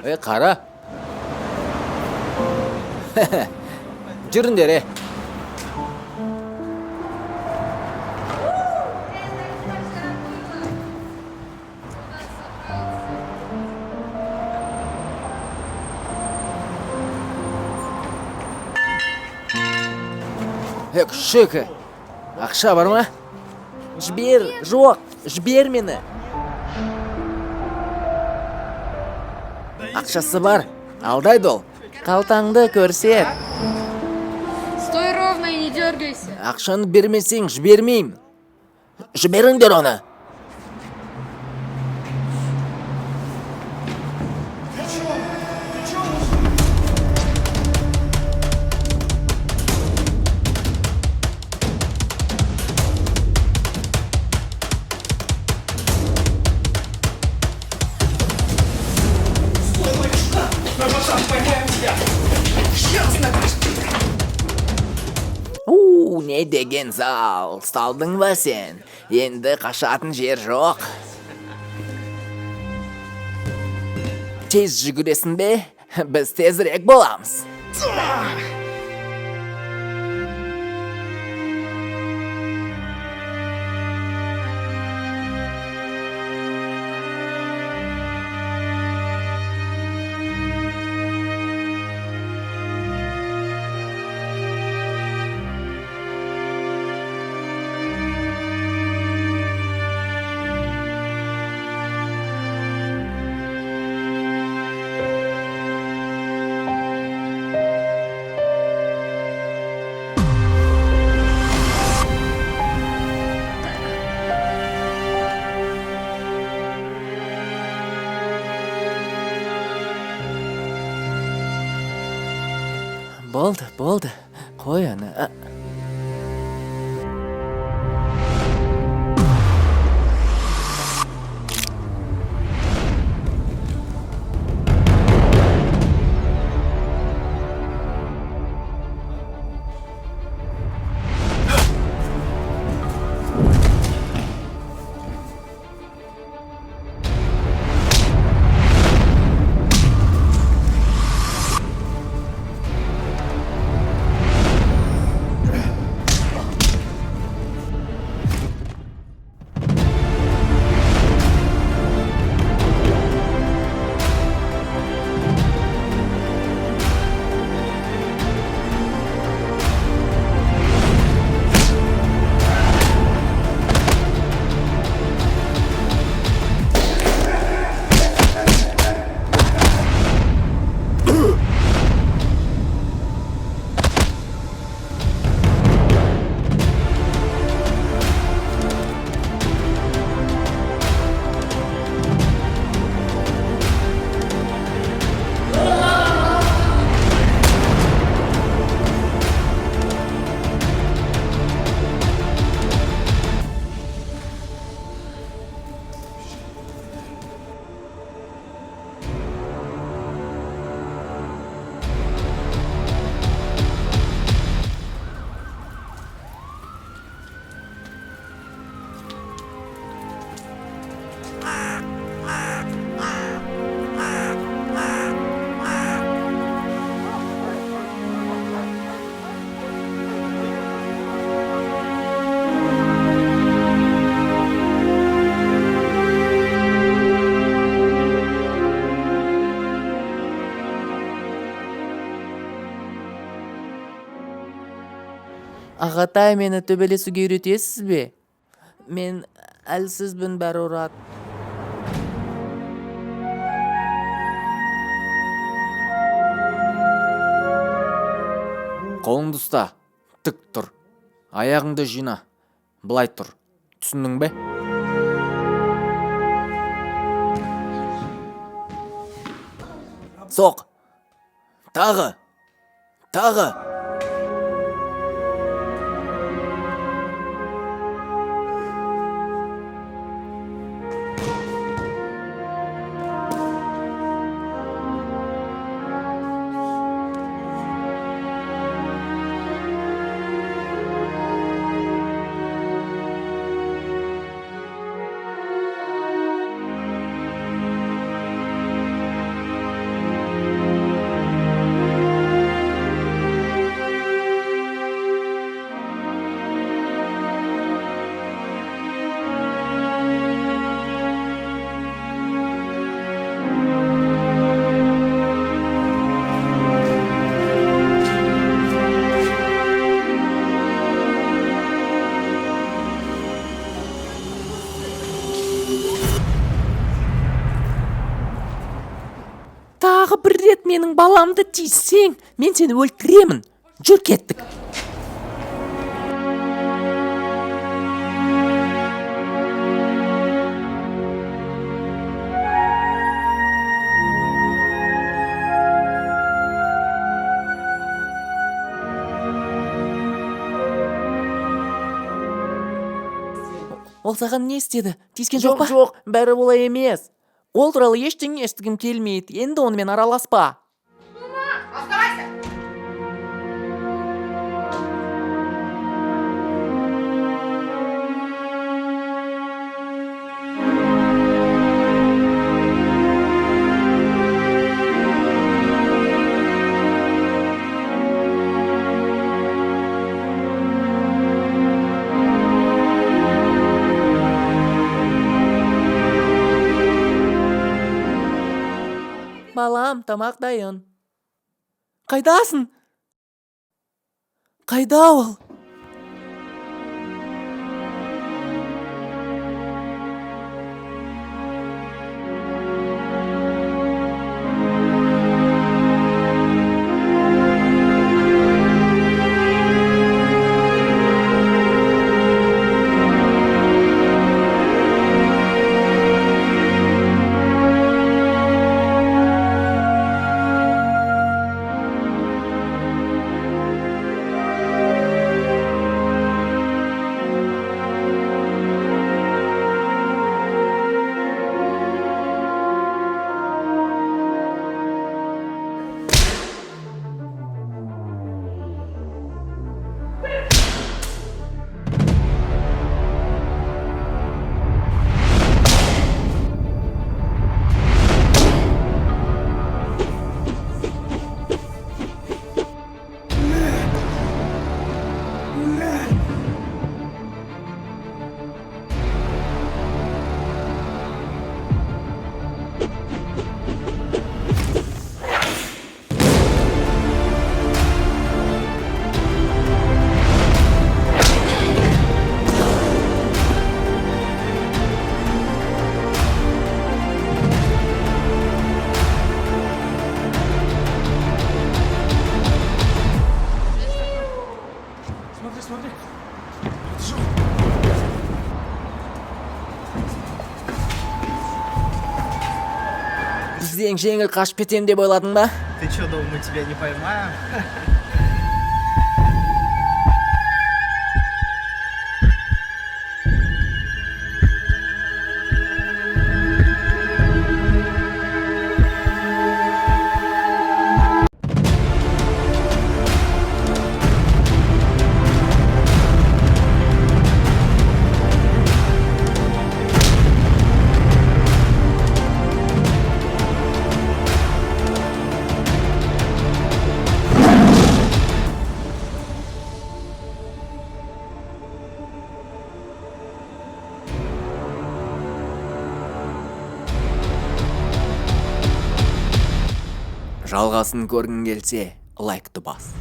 Qara. Жүріңдер. Күшік. Ақша бар ма? Жібер, жоқ, жібер мені. Ақшасы бар, алдайды ол. Қалтаңды көрсет. Стой ровно и не дергайся. Ақшаны бермесең, жібермеймін. Жіберіңдер оны. Не деген зал, салдың ба сен? Енді қашатын жер жоқ. Тез жүгіресің бе? Біз тезірек боламыз. Болды. Қой аны. Ағатай, мені төбелесуге үйретесіз бе? Мен әлсізбін, бәрі ұрады. Қолыңды ұста, тік тұр. Аяғыңды жина, былай тұр. Түсіндің бе? Соқ. Тағы. Менің баламды тиіссең, мен сені өлтіремін. Жүр кеттік. Ол саған не істеді? Тиіскен жоқ па? Жоқ, бәрі олай емес. Ол туралы ештеңе естігім келмейді. Енді онымен араласпа. Оставайся! Балам, тамақ дайын. Қайдасың? Қайда ол? Смотри. Бізден жеңіл қашып кетем деп ойладың ба? Ты что, думал, мы тебя не поймаем? Жалғасын көргің келсе, лайкты бас.